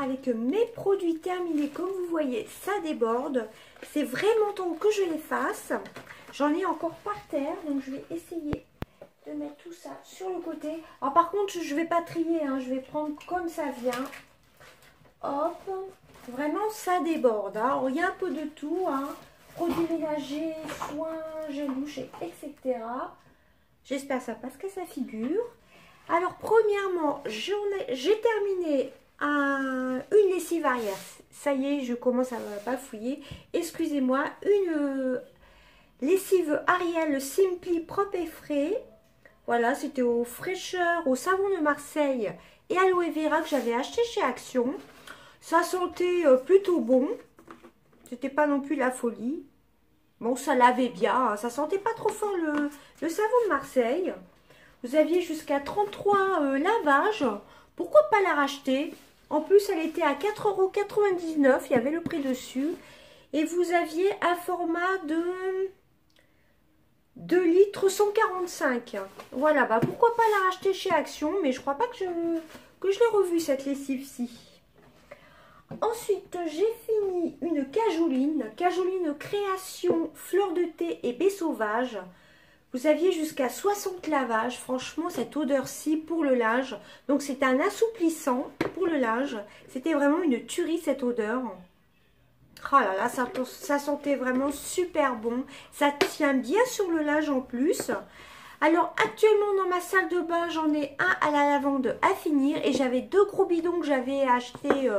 avec mes produits terminés. Comme vous voyez, ça déborde. C'est vraiment temps que je les fasse. J'en ai encore par terre, donc je vais essayer de mettre tout ça sur le côté. Alors par contre, je ne vais pas trier, hein, je vais prendre comme ça vient. Hop, vraiment ça déborde. Hein. Alors, il y a un peu de tout, hein. Produits ménagers, soins, gel douche, etc. J'espère que ça passe qu'à sa figure. Alors premièrement, j'ai terminé une lessive arrière. Ça y est, je commence à bafouiller. Excusez-moi, une lessive Ariel Simply propre et frais. Voilà, c'était aux fraîcheurs, au savon de Marseille et aloe vera que j'avais acheté chez Action. Ça sentait plutôt bon. C'était pas non plus la folie. Bon, ça lavait bien. Hein. Ça sentait pas trop fort le savon de Marseille. Vous aviez jusqu'à 33 lavages. Pourquoi pas la racheter? En plus, elle était à 4,99 €. Il y avait le prix dessus. Et vous aviez un format de 2 litres 145. Voilà, bah pourquoi pas la racheter chez Action. Mais je crois pas que je l'ai revue cette lessive-ci. Ensuite, j'ai fini une cajoline création fleur de thé et baie sauvage. Vous aviez jusqu'à 60 lavages. Franchement, cette odeur-ci pour le linge. Donc, c'est un assouplissant pour le linge. C'était vraiment une tuerie, cette odeur. Oh là là, ça sentait vraiment super bon. Ça tient bien sur le linge en plus. Alors, actuellement, dans ma salle de bain, j'en ai un à la lavande à finir. Et j'avais 2 gros bidons que j'avais achetés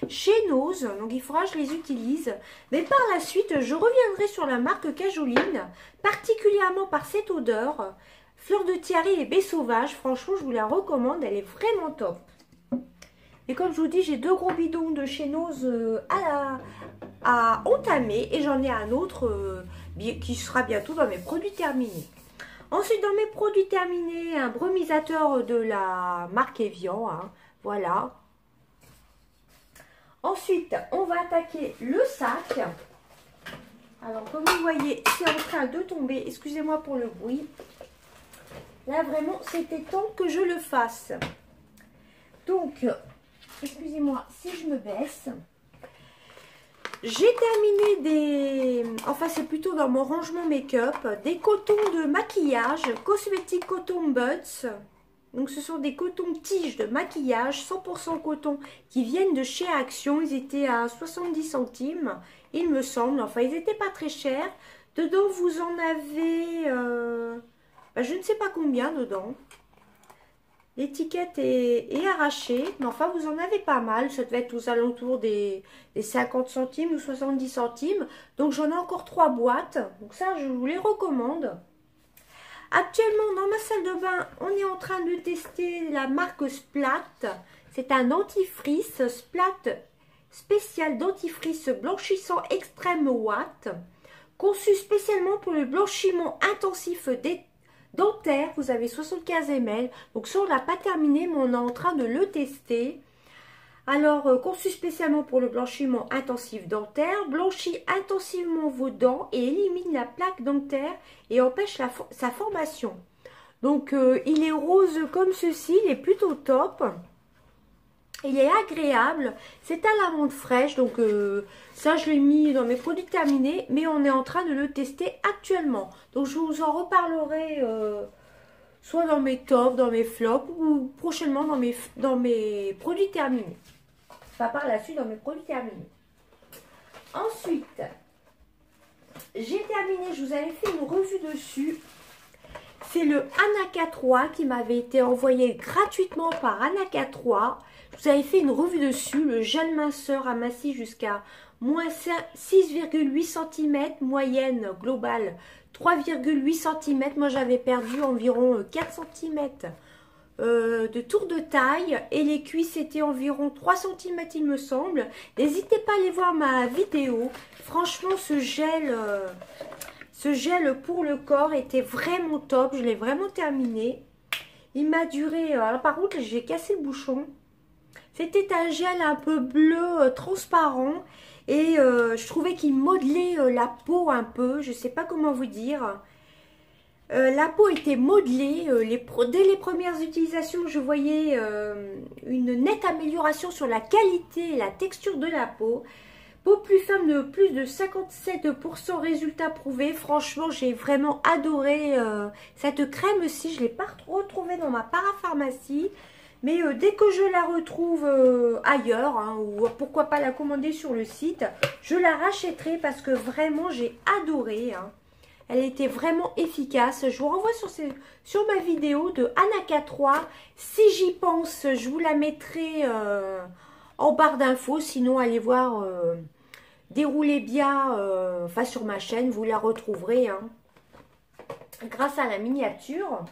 chez Nose. Donc, il faudra que je les utilise. Mais par la suite, je reviendrai sur la marque Cajoline. Particulièrement par cette odeur. Fleur de tiare et baie sauvage. Franchement, je vous la recommande. Elle est vraiment top. Et comme je vous dis, j'ai 2 gros bidons de chez Nose à entamer. Et j'en ai un autre qui sera bientôt dans mes produits terminés. Ensuite, dans mes produits terminés, un brumisateur de la marque Evian. Hein, voilà. Ensuite, on va attaquer le sac. Alors, comme vous voyez, c'est en train de tomber. Excusez-moi pour le bruit. Là, vraiment, c'était temps que je le fasse. Donc, excusez-moi si je me baisse. J'ai terminé enfin c'est plutôt dans mon rangement make-up, des cotons de maquillage, Cosmetic Cotton Buds. Donc ce sont des cotons tiges de maquillage, 100% coton, qui viennent de chez Action. Ils étaient à 70 centimes, il me semble. Enfin, ils n'étaient pas très chers. Dedans, vous en avez, je ne sais pas combien dedans. L'étiquette est arrachée, mais enfin vous en avez pas mal. Ça devait être aux alentours des 50 centimes ou 70 centimes. Donc j'en ai encore 3 boîtes. Donc ça, je vous les recommande. Actuellement, dans ma salle de bain, on est en train de tester la marque Splat. C'est un dentifrice Splat spécial dentifrice blanchissant extrême watt. Conçu spécialement pour le blanchiment intensif des dentaire. Vous avez 75 ml. Donc ça, on l'a pas terminé, mais on est en train de le tester. Alors, conçu spécialement pour le blanchiment intensif dentaire, blanchit intensivement vos dents et élimine la plaque dentaire et empêche sa formation. Donc, il est rose comme ceci, il est plutôt top. Il est agréable, c'est à l'amande fraîche, donc ça je l'ai mis dans mes produits terminés, mais on est en train de le tester actuellement. Donc je vous en reparlerai soit dans mes tops, dans mes flops, ou prochainement dans mes produits terminés. Enfin par la suite dans mes produits terminés. Ensuite, j'ai terminé, je vous avais fait une revue dessus. C'est le Anaka 3 qui m'avait été envoyé gratuitement par Anaka 3. Je vous avais fait une revue dessus, le gel minceur aminci jusqu'à moins 6,8 cm, moyenne globale 3,8 cm. Moi j'avais perdu environ 4 cm de tour de taille et les cuisses étaient environ 3 cm il me semble. N'hésitez pas à aller voir ma vidéo. Franchement ce gel pour le corps était vraiment top. Je l'ai vraiment terminé. Il m'a duré... Alors par contre j'ai cassé le bouchon. C'était un gel un peu bleu transparent et je trouvais qu'il modelait la peau un peu. Je ne sais pas comment vous dire. La peau était modelée. Dès les premières utilisations, je voyais une nette amélioration sur la qualité et la texture de la peau. Peau plus ferme de plus de 57%, résultat prouvé. Franchement, j'ai vraiment adoré cette crème-ci. Je ne l'ai pas retrouvée dans ma parapharmacie. Mais dès que je la retrouve ailleurs, hein, ou pourquoi pas la commander sur le site, je la rachèterai parce que vraiment j'ai adoré. Hein. Elle était vraiment efficace. Je vous renvoie sur ma vidéo de Anaka 3. Si j'y pense, je vous la mettrai en barre d'infos. Sinon, allez voir Déroulez bien enfin sur ma chaîne, vous la retrouverez hein, grâce à la miniature.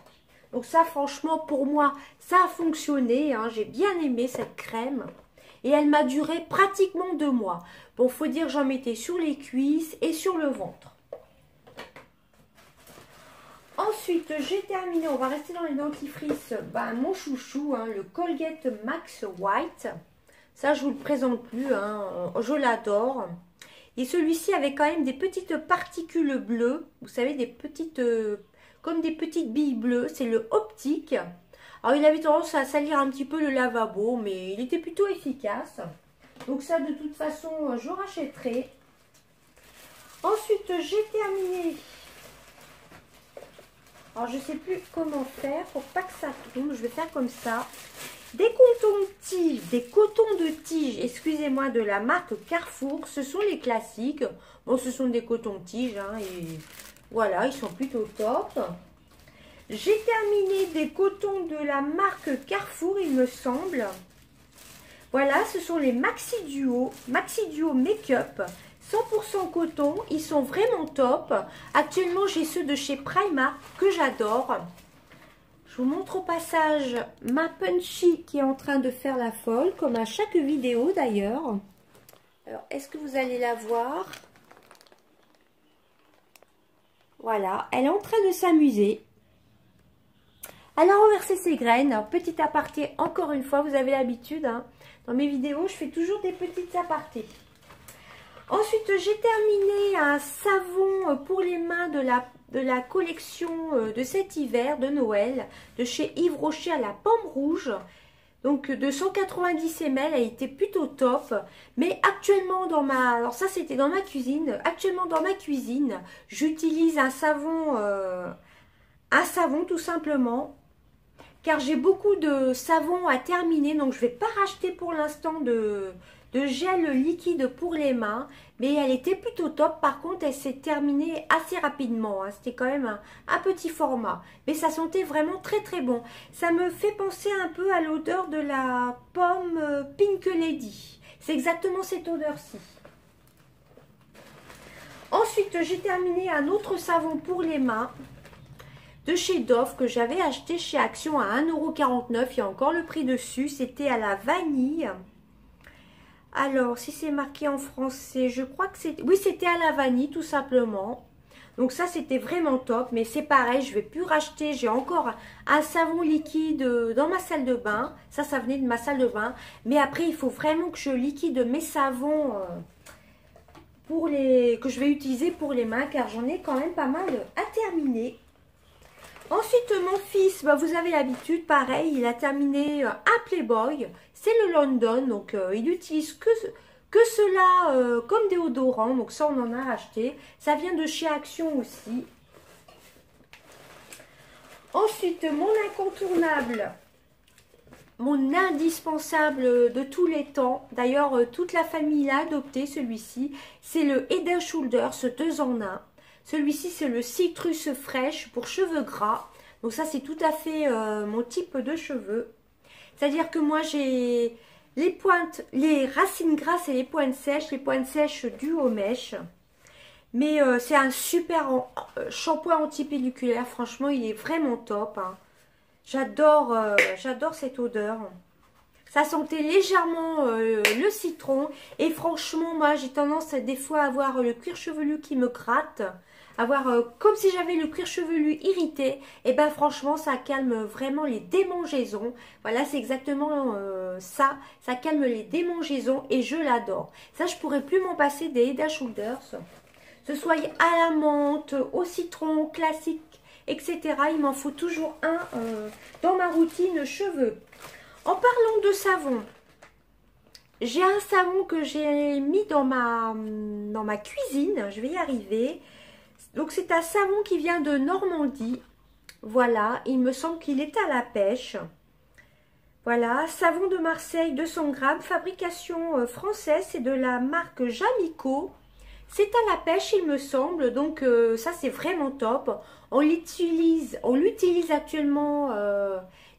Donc ça, franchement, pour moi, ça a fonctionné. Hein. J'ai bien aimé cette crème. Et elle m'a duré pratiquement 2 mois. Bon, faut dire que j'en mettais sur les cuisses et sur le ventre. Ensuite, j'ai terminé, on va rester dans les dentifrices, mon chouchou, hein, le Colgate Max White. Ça, je vous le présente plus, hein, je l'adore. Et celui-ci avait quand même des petites particules bleues, vous savez, des petites, comme des petites billes bleues, c'est le optique. Alors, il avait tendance à salir un petit peu le lavabo, mais il était plutôt efficace. Donc ça, de toute façon, je rachèterai. Ensuite, j'ai terminé. Alors, je ne sais plus comment faire pour pas que ça tombe. Je vais faire comme ça. Des cotons de tige, excusez-moi, de la marque Carrefour. Ce sont les classiques. Bon, ce sont des cotons de tige. Hein, et voilà, ils sont plutôt top. J'ai terminé des cotons de la marque Carrefour, il me semble. Voilà, ce sont les Maxi Duo Make-up. 100% coton, ils sont vraiment top. Actuellement, j'ai ceux de chez Primark que j'adore. Je vous montre au passage ma Punchy qui est en train de faire la folle, comme à chaque vidéo d'ailleurs. Alors, est-ce que vous allez la voir? Voilà, elle est en train de s'amuser. Elle a renversé ses graines. Alors, petit aparté, encore une fois, vous avez l'habitude, hein, dans mes vidéos, je fais toujours des petites apartés. Ensuite, j'ai terminé un savon pour les mains de la collection de cet hiver, de Noël, de chez Yves Rocher à la pomme rouge. Donc, de 190 ml, elle était plutôt top. Mais actuellement, alors ça, c'était dans ma cuisine. Actuellement, dans ma cuisine, j'utilise un savon tout simplement. Car j'ai beaucoup de savon à terminer, donc je ne vais pas racheter pour l'instant de gel liquide pour les mains, mais elle était plutôt top. Par contre, elle s'est terminée assez rapidement, hein. C'était quand même un petit format, mais ça sentait vraiment très très bon. Ça me fait penser un peu à l'odeur de la pomme Pink Lady. C'est exactement cette odeur-ci. Ensuite, j'ai terminé un autre savon pour les mains de chez Dove que j'avais acheté chez Action à 1,49 €. Il y a encore le prix dessus. C'était à la vanille. Alors, si c'est marqué en français, je crois que c'est... Oui, c'était à la vanille, tout simplement. Donc ça, c'était vraiment top. Mais c'est pareil, je ne vais plus racheter. J'ai encore un savon liquide dans ma salle de bain. Ça venait de ma salle de bain. Mais après, il faut vraiment que je liquide mes savons que je vais utiliser pour les mains. Car j'en ai quand même pas mal à terminer. Ensuite, mon fils, vous avez l'habitude, pareil, il a terminé un Playboy, c'est le London, donc il n'utilise que cela comme déodorant, donc ça on en a acheté, ça vient de chez Action aussi. Ensuite, mon incontournable, mon indispensable de tous les temps, d'ailleurs toute la famille l'a adopté celui-ci, c'est le Head & Shoulders 2 en 1. Celui-ci, c'est le citrus fraîche pour cheveux gras. Donc ça, c'est tout à fait mon type de cheveux. C'est-à-dire que moi, j'ai les pointes, les racines grasses et les pointes sèches dues aux mèches. Mais c'est un super shampoing anti-pelliculaire. Franchement, il est vraiment top. Hein. J'adore cette odeur. Ça sentait légèrement le citron. Et franchement, moi, j'ai tendance des fois à avoir le cuir chevelu qui me gratte. Comme si j'avais le cuir chevelu irrité. Et ben franchement, ça calme vraiment les démangeaisons. Voilà, c'est exactement ça. Ça calme les démangeaisons et je l'adore. Ça, je pourrais plus m'en passer des Head & Shoulders. Ce soit à la menthe, au citron, classique. etc. Il m'en faut toujours un dans ma routine cheveux. En parlant de savon, j'ai un savon que j'ai mis dans ma cuisine. Je vais y arriver. Donc c'est un savon qui vient de Normandie. Voilà, il me semble qu'il est à la pêche. Voilà, savon de Marseille, 200 grammes, fabrication française, c'est de la marque Jamico. C'est à la pêche, il me semble, donc ça c'est vraiment top. On l'utilise actuellement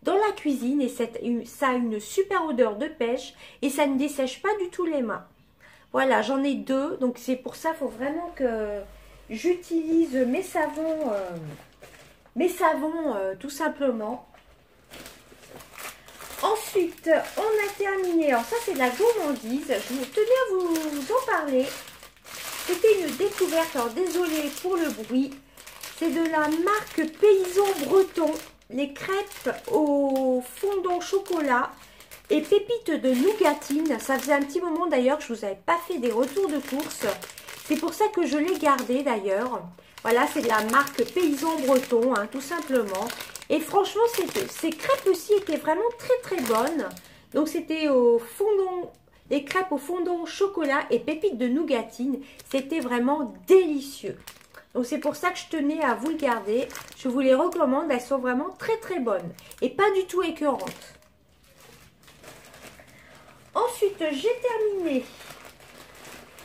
dans la cuisine et ça a une super odeur de pêche et ça ne dessèche pas du tout les mains. Voilà, j'en ai deux, donc c'est pour ça, il faut vraiment que j'utilise mes savons tout simplement. Ensuite, on a terminé. Alors ça, c'est de la gourmandise. Je tenais à vous en parler. C'était une découverte. Alors désolée pour le bruit. C'est de la marque Paysan Breton. Les crêpes au fondant chocolat et pépites de nougatine. Ça faisait un petit moment d'ailleurs que je ne vous avais pas fait des retours de course. C'est pour ça que je l'ai gardé d'ailleurs. Voilà, c'est de la marque Paysan Breton, hein, tout simplement. Et franchement, ces crêpes aussi étaient vraiment très très bonnes. Donc c'était au fondant, les crêpes au fondant chocolat et pépites de nougatine. C'était vraiment délicieux. Donc c'est pour ça que je tenais à vous le garder. Je vous les recommande, elles sont vraiment très très bonnes. Et pas du tout écœurantes. Ensuite, j'ai terminé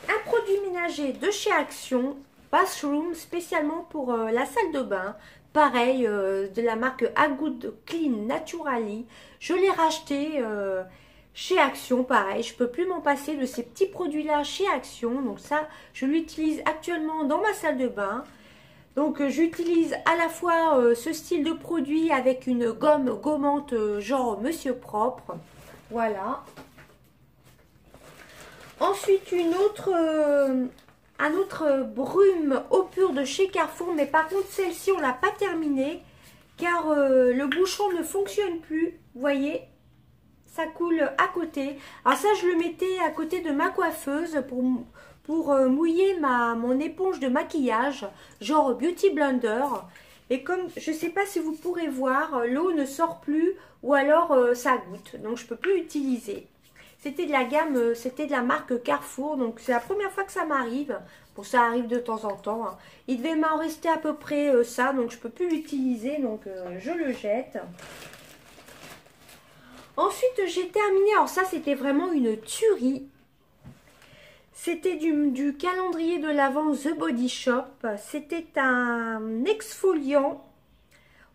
un produit ménager de chez Action. Bathroom, spécialement pour la salle de bain. Pareil, de la marque A Good Clean Naturally. Je l'ai racheté chez Action, pareil. Je ne peux plus m'en passer de ces petits produits-là chez Action. Donc ça, je l'utilise actuellement dans ma salle de bain. Donc j'utilise à la fois ce style de produit avec une gomme gommante genre Monsieur Propre. Voilà. Ensuite, un autre brume eau pure de chez Carrefour, mais par contre celle-ci on l'a pas terminée car le bouchon ne fonctionne plus, vous voyez, ça coule à côté. Alors ça je le mettais à côté de ma coiffeuse pour mouiller mon éponge de maquillage, genre Beauty Blender, et comme je sais pas si vous pourrez voir, l'eau ne sort plus ou alors ça goutte, donc je peux plus utiliser. C'était de la gamme, c'était de la marque Carrefour, donc c'est la première fois que ça m'arrive. Bon, ça arrive de temps en temps, hein. Il devait m'en rester à peu près ça, donc je ne peux plus l'utiliser, donc je le jette. Ensuite, j'ai terminé, alors ça c'était vraiment une tuerie. C'était du calendrier de l'Avent The Body Shop. C'était un exfoliant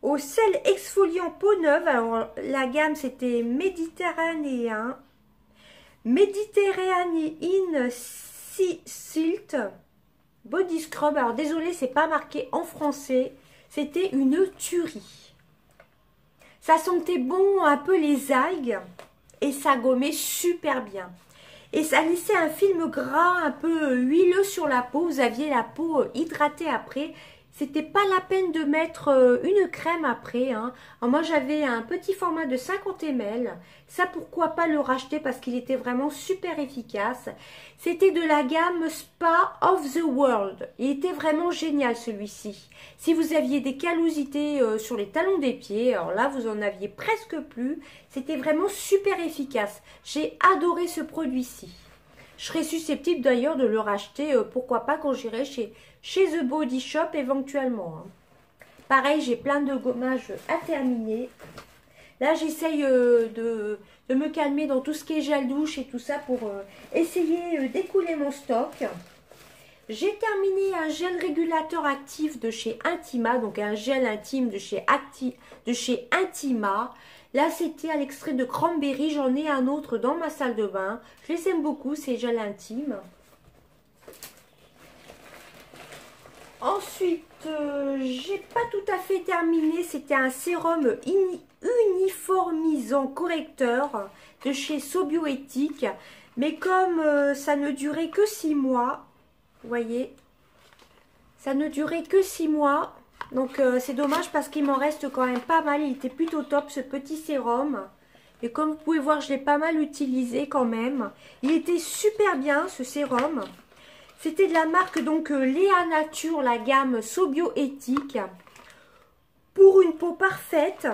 au sel exfoliant peau neuve. Alors la gamme c'était Méditerranéen. Méditerranéen Silt Body Scrub. Alors désolé, c'est pas marqué en français. C'était une tuerie. Ça sentait bon un peu les algues et ça gommait super bien. Et ça laissait un film gras un peu huileux sur la peau. Vous aviez la peau hydratée après. C'était pas la peine de mettre une crème après, hein. Alors moi j'avais un petit format de 50 ml. Ça pourquoi pas le racheter parce qu'il était vraiment super efficace. C'était de la gamme Spa of the World. Il était vraiment génial celui-ci. Si vous aviez des callosités sur les talons des pieds, alors là vous en aviez presque plus. C'était vraiment super efficace. J'ai adoré ce produit-ci. Je serais susceptible d'ailleurs de le racheter, pourquoi pas quand j'irai chez The Body Shop éventuellement. Hein. Pareil, j'ai plein de gommages à terminer. Là, j'essaye de me calmer dans tout ce qui est gel douche et tout ça pour essayer d'écouler mon stock. J'ai terminé un gel régulateur actif de chez Intima, donc un gel intime de chez Intima. Là, c'était à l'extrait de cranberry. J'en ai un autre dans ma salle de bain. Je les aime beaucoup, ces gels intimes. Ensuite, j'ai pas tout à fait terminé. C'était un sérum uniformisant correcteur de chez Sobioéthique. Mais comme ça ne durait que 6 mois, vous voyez, ça ne durait que 6 mois. Donc c'est dommage parce qu'il m'en reste quand même pas mal. Il était plutôt top ce petit sérum. Et comme vous pouvez voir, je l'ai pas mal utilisé quand même. Il était super bien ce sérum. C'était de la marque donc Léa Nature, la gamme Sobioéthique. pour une peau parfaite.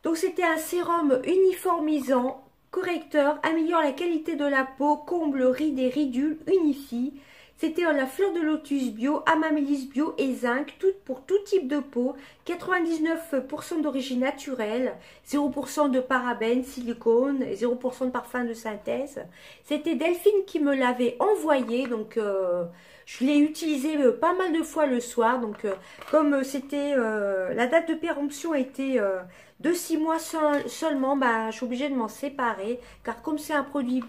Donc c'était un sérum uniformisant, correcteur, améliore la qualité de la peau, comble rides et ridules, unifie. C'était la fleur de lotus bio, amamélis bio et zinc, pour tout type de peau, 99% d'origine naturelle, 0% de parabènes, silicone, 0% de parfum de synthèse. C'était Delphine qui me l'avait envoyé, donc je l'ai utilisé pas mal de fois le soir. Donc comme c'était la date de péremption était de 6 mois seulement, bah, je suis obligée de m'en séparer, car comme c'est un produit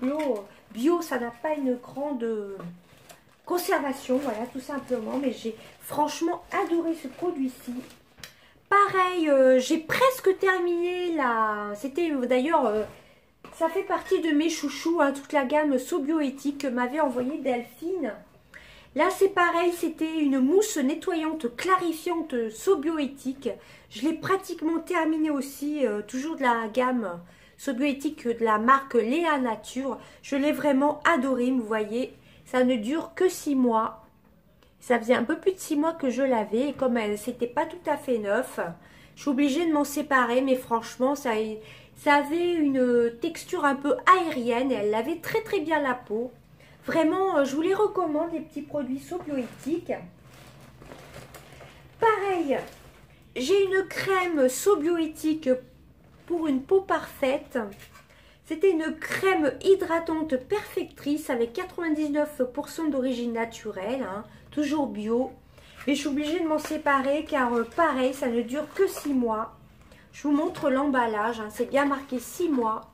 bio, ça n'a pas une grande conservation, voilà, tout simplement. Mais j'ai franchement adoré ce produit-ci. Pareil, j'ai presque terminé la... C'était d'ailleurs, ça fait partie de mes chouchous, hein, toute la gamme Sobioéthique que m'avait envoyé Delphine. Là, c'est pareil, c'était une mousse nettoyante clarifiante Sobioéthique. Je l'ai pratiquement terminé aussi, toujours de la gamme Sobioéthique de la marque Léa Nature. Je l'ai vraiment adoré, vous voyez. Ça ne dure que 6 mois. Ça faisait un peu plus de 6 mois que je l'avais. Et comme c'était pas tout à fait neuf, je suis obligée de m'en séparer. Mais franchement, ça avait une texture un peu aérienne. Et elle lavait très très bien la peau. Vraiment, je vous les recommande, les petits produits Sobioéthiques. Pareil, j'ai une crème Sobioéthique pour une peau parfaite. C'était une crème hydratante perfectrice avec 99% d'origine naturelle, hein, toujours bio. Mais je suis obligée de m'en séparer car pareil, ça ne dure que 6 mois. Je vous montre l'emballage, hein, c'est bien marqué 6 mois.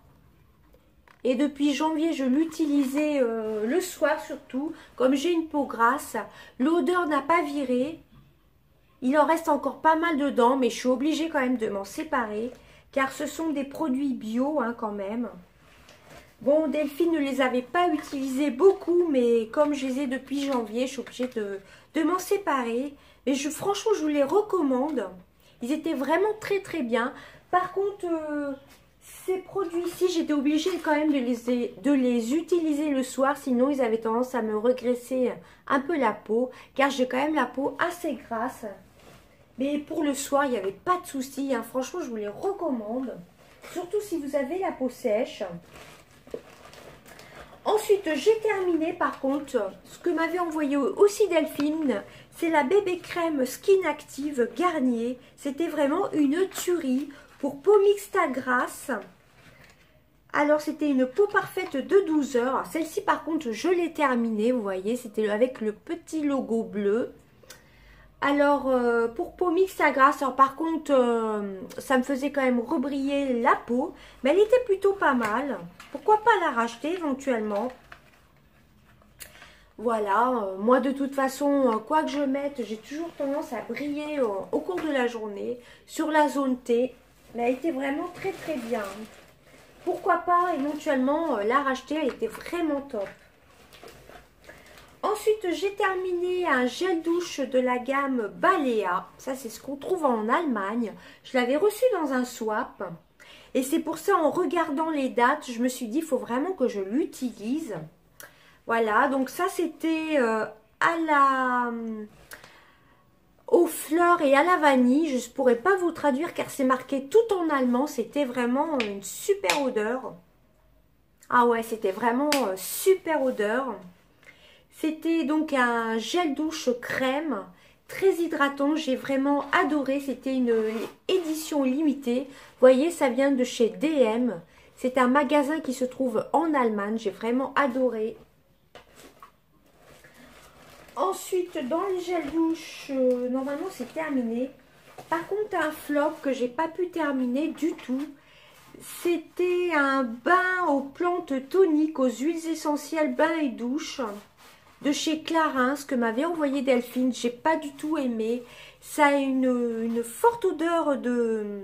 Et depuis janvier, je l'utilisais le soir surtout. Comme j'ai une peau grasse, l'odeur n'a pas viré. Il en reste encore pas mal dedans, mais je suis obligée quand même de m'en séparer. Car ce sont des produits bio, hein, quand même. Bon, Delphine ne les avait pas utilisés beaucoup, mais comme je les ai depuis janvier, je suis obligée de m'en séparer. Mais franchement, je vous les recommande. Ils étaient vraiment très très bien. Par contre, ces produits-ci, j'étais obligée quand même de les utiliser le soir. Sinon, ils avaient tendance à me regresser un peu la peau. Car j'ai quand même la peau assez grasse. Mais pour le soir, il n'y avait pas de souci, hein. Franchement, je vous les recommande. Surtout si vous avez la peau sèche. Ensuite, j'ai terminé par contre, ce que m'avait envoyé aussi Delphine, c'est la bébé crème Skin Active Garnier. C'était vraiment une tuerie pour peau mixte à grasse. Alors, c'était une peau parfaite de 12 heures. Celle-ci, par contre, je l'ai terminée, vous voyez, c'était avec le petit logo bleu. Alors, pour peau mixte à grasse, alors par contre, ça me faisait quand même rebriller la peau. Mais elle était plutôt pas mal. Pourquoi pas la racheter éventuellement? Voilà, moi de toute façon, quoi que je mette, j'ai toujours tendance à briller au cours de la journée. Sur la zone T, mais elle était vraiment très très bien. Pourquoi pas éventuellement la racheter, elle était vraiment top. Ensuite, j'ai terminé un gel douche de la gamme Balea. Ça, c'est ce qu'on trouve en Allemagne. Je l'avais reçu dans un swap. Et c'est pour ça, en regardant les dates, je me suis dit, il faut vraiment que je l'utilise. Voilà, donc ça, c'était aux fleurs et à la vanille. Je ne pourrais pas vous traduire car c'est marqué tout en allemand. C'était vraiment une super odeur. Ah ouais, c'était vraiment super odeur. C'était donc un gel douche crème, très hydratant, j'ai vraiment adoré, c'était une édition limitée. Vous voyez, ça vient de chez DM, c'est un magasin qui se trouve en Allemagne, j'ai vraiment adoré. Ensuite, dans les gels douche, normalement c'est terminé. Par contre, un flop que j'ai pas pu terminer du tout. C'était un bain aux plantes toniques, aux huiles essentielles, bain et douche. De chez Clarins, que m'avait envoyé Delphine, j'ai pas du tout aimé. Ça a une forte odeur de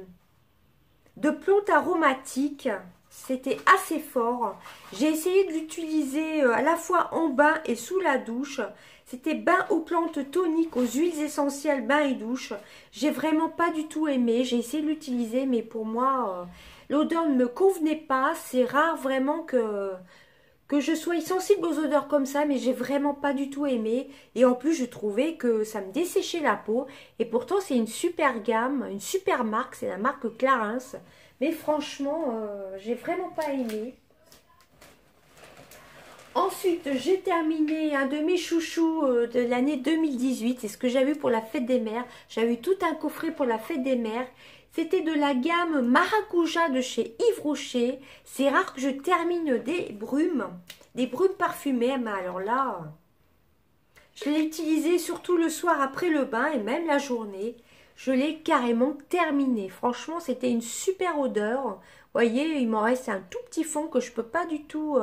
plantes aromatiques. C'était assez fort. J'ai essayé de l'utiliser à la fois en bain et sous la douche. C'était bain aux plantes toniques, aux huiles essentielles, bain et douche. J'ai vraiment pas du tout aimé. J'ai essayé de l'utiliser, mais pour moi, l'odeur ne me convenait pas. C'est rare vraiment que que je sois sensible aux odeurs comme ça, mais j'ai vraiment pas du tout aimé. Et en plus, je trouvais que ça me desséchait la peau. Et pourtant, c'est une super gamme, une super marque, c'est la marque Clarins. Mais franchement, j'ai vraiment pas aimé. Ensuite, j'ai terminé un de mes chouchous de l'année 2018. C'est ce que j'avais eu pour la fête des mères. J'avais eu tout un coffret pour la fête des mères. C'était de la gamme Maracuja de chez Yves Rocher. C'est rare que je termine des brumes parfumées. Mais alors là, je l'ai utilisé surtout le soir après le bain et même la journée. Je l'ai carrément terminé. Franchement, c'était une super odeur. Vous voyez, il m'en reste un tout petit fond que je peux pas du tout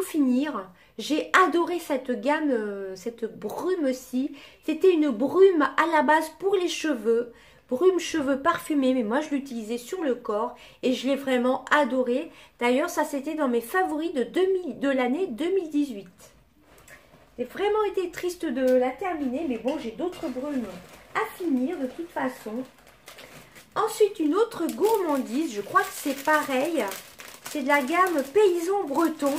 finir. J'ai adoré cette gamme, cette brume-ci. C'était une brume à la base pour les cheveux. Brume cheveux parfumés, mais moi je l'utilisais sur le corps et je l'ai vraiment adoré. D'ailleurs, ça c'était dans mes favoris de l'année 2018. J'ai vraiment été triste de la terminer, mais bon, j'ai d'autres brumes à finir de toute façon. Ensuite, une autre gourmandise, je crois que c'est pareil. C'est de la gamme Paysan Breton.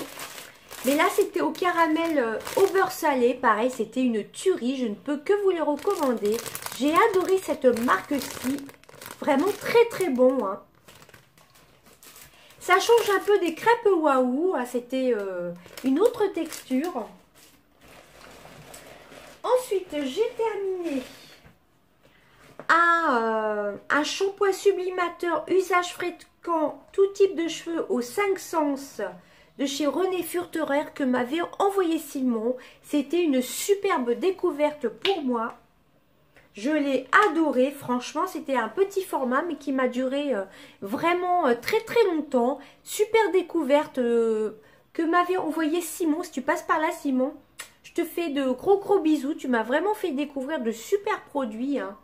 Mais là, c'était au caramel au beurre salé. Pareil, c'était une tuerie. Je ne peux que vous les recommander. J'ai adoré cette marque-ci. Vraiment très très bon. Hein. Ça change un peu des crêpes waouh. C'était une autre texture. Ensuite, j'ai terminé un shampoing sublimateur usage fréquent, tout type de cheveux aux 5 sens de chez René Furterer que m'avait envoyé Simon. C'était une superbe découverte pour moi. Je l'ai adoré, franchement, c'était un petit format mais qui m'a duré vraiment très très longtemps. Super découverte que m'avait envoyé Simon. Si tu passes par là, Simon, je te fais de gros bisous. Tu m'as vraiment fait découvrir de super produits. Hein.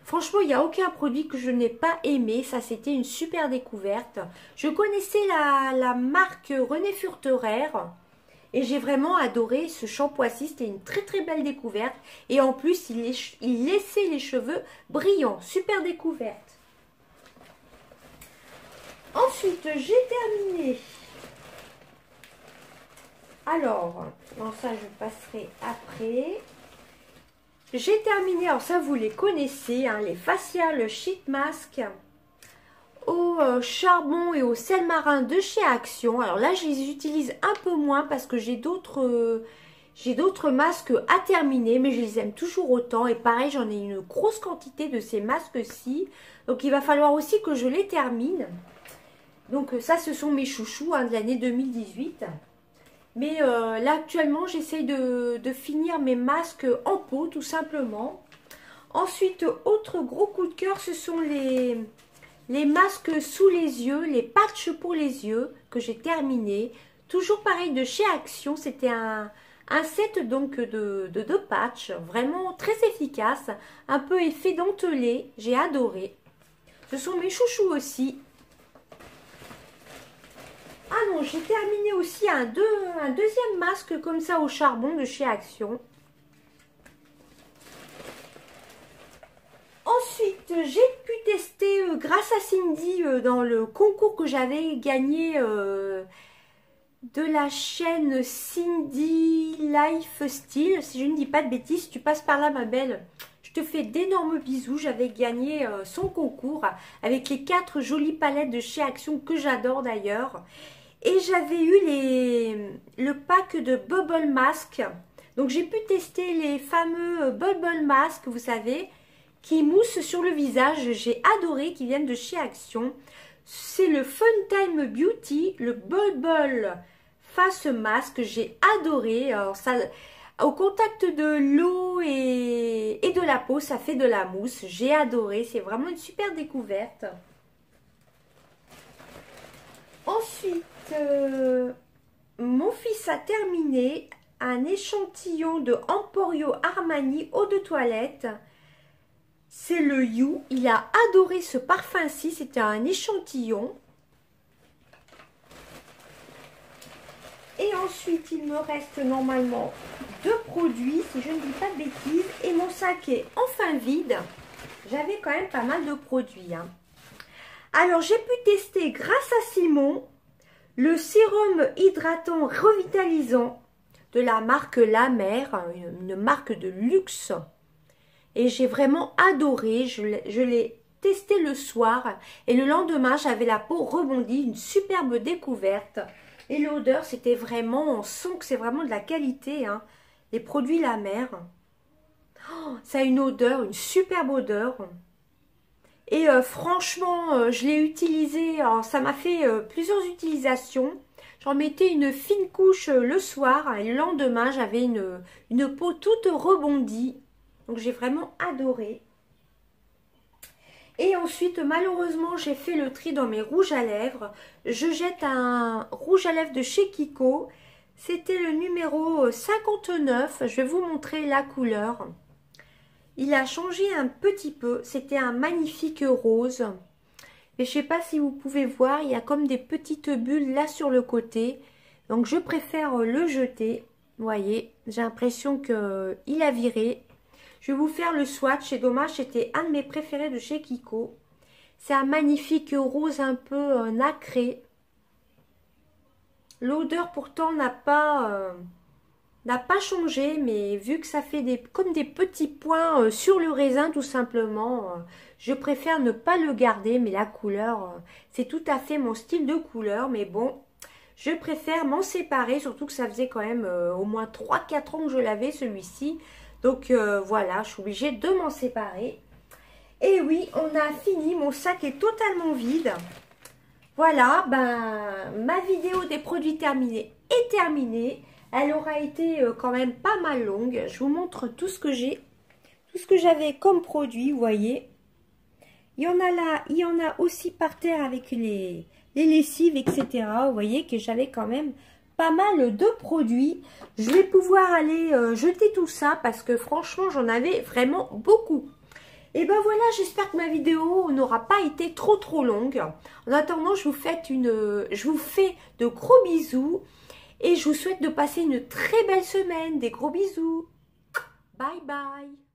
Franchement, il n'y a aucun produit que je n'ai pas aimé. Ça, c'était une super découverte. Je connaissais la marque René Furterer. Et j'ai vraiment adoré ce shampoing-ci. C'était une très très belle découverte. Et en plus, il laissait les cheveux brillants. Super découverte. Ensuite, j'ai terminé. Alors, non, ça je passerai après. J'ai terminé, alors ça vous les connaissez, hein, les facial sheet mask au charbon et au sel marin de chez Action. Alors là, je les utilise un peu moins parce que j'ai d'autres masques à terminer, mais je les aime toujours autant. Et pareil, j'en ai une grosse quantité de ces masques-ci. Donc il va falloir aussi que je les termine. Donc ça, ce sont mes chouchous hein, de l'année 2018. Mais là, actuellement, j'essaye de finir mes masques en pot, tout simplement. Ensuite, autre gros coup de cœur, ce sont les masques sous les yeux, les patchs pour les yeux que j'ai terminé. Toujours pareil de chez Action, c'était un set donc de 2 patchs, vraiment très efficace, un peu effet dentelé, j'ai adoré. Ce sont mes chouchous aussi. Ah non, j'ai terminé aussi un deuxième masque comme ça au charbon de chez Action. Ensuite, j'ai pu tester grâce à Cindy dans le concours que j'avais gagné de la chaîne Cindy Lifestyle. Si je ne dis pas de bêtises, si tu passes par là ma belle, je te fais d'énormes bisous. J'avais gagné son concours avec les 4 jolies palettes de chez Action que j'adore d'ailleurs. Et j'avais eu le pack de Bubble Mask. Donc j'ai pu tester les fameux Bubble Mask, vous savez, qui moussent sur le visage. J'ai adoré, qui viennent de chez Action. C'est le Fun Time Beauty, le Bubble Face Mask. J'ai adoré. Alors ça, au contact de l'eau et de la peau, ça fait de la mousse. J'ai adoré. C'est vraiment une super découverte. Ensuite, mon fils a terminé un échantillon de Emporio Armani eau de toilette. C'est le You. Il a adoré ce parfum-ci. C'était un échantillon. Et ensuite, il me reste normalement 2 produits, si je ne dis pas de bêtises. Et mon sac est enfin vide. J'avais quand même pas mal de produits. Hein. Alors, j'ai pu tester, grâce à Simon, le sérum hydratant revitalisant de la marque La Mer, une marque de luxe. Et j'ai vraiment adoré, je l'ai testé le soir et le lendemain j'avais la peau rebondie, une superbe découverte. Et l'odeur c'était vraiment, on sent que c'est vraiment de la qualité, hein, les produits La Mer. Oh, ça a une odeur, une superbe odeur. Et franchement, je l'ai utilisé, alors ça m'a fait plusieurs utilisations. J'en mettais une fine couche le soir et le lendemain, j'avais une peau toute rebondie. Donc, j'ai vraiment adoré. Et ensuite, malheureusement, j'ai fait le tri dans mes rouges à lèvres. Je jette un rouge à lèvres de chez Kiko. C'était le numéro 59. Je vais vous montrer la couleur. Il a changé un petit peu. C'était un magnifique rose. Et je ne sais pas si vous pouvez voir, il y a comme des petites bulles là sur le côté. Donc je préfère le jeter. Vous voyez, j'ai l'impression qu'il a viré. Je vais vous faire le swatch. C'est dommage, c'était un de mes préférés de chez Kiko. C'est un magnifique rose un peu nacré. L'odeur pourtant n'a pas changé, mais vu que ça fait comme des petits points sur le raisin tout simplement, je préfère ne pas le garder, mais la couleur, c'est tout à fait mon style de couleur, mais bon, je préfère m'en séparer, surtout que ça faisait quand même au moins 3-4 ans que je l'avais celui-ci, donc voilà, je suis obligée de m'en séparer. Et oui, on a fini, mon sac est totalement vide. Voilà, ben, ma vidéo des produits terminés est terminée. Elle aura été quand même pas mal longue. Je vous montre tout ce que j'ai, tout ce que j'avais comme produit, vous voyez. Il y en a là, il y en a aussi par terre avec les lessives, etc. Vous voyez que j'avais quand même pas mal de produits. Je vais pouvoir aller jeter tout ça parce que franchement, j'en avais vraiment beaucoup. Et ben voilà, j'espère que ma vidéo n'aura pas été trop longue. En attendant, je vous fais de gros bisous. Et je vous souhaite de passer une très belle semaine. Des gros bisous. Bye bye.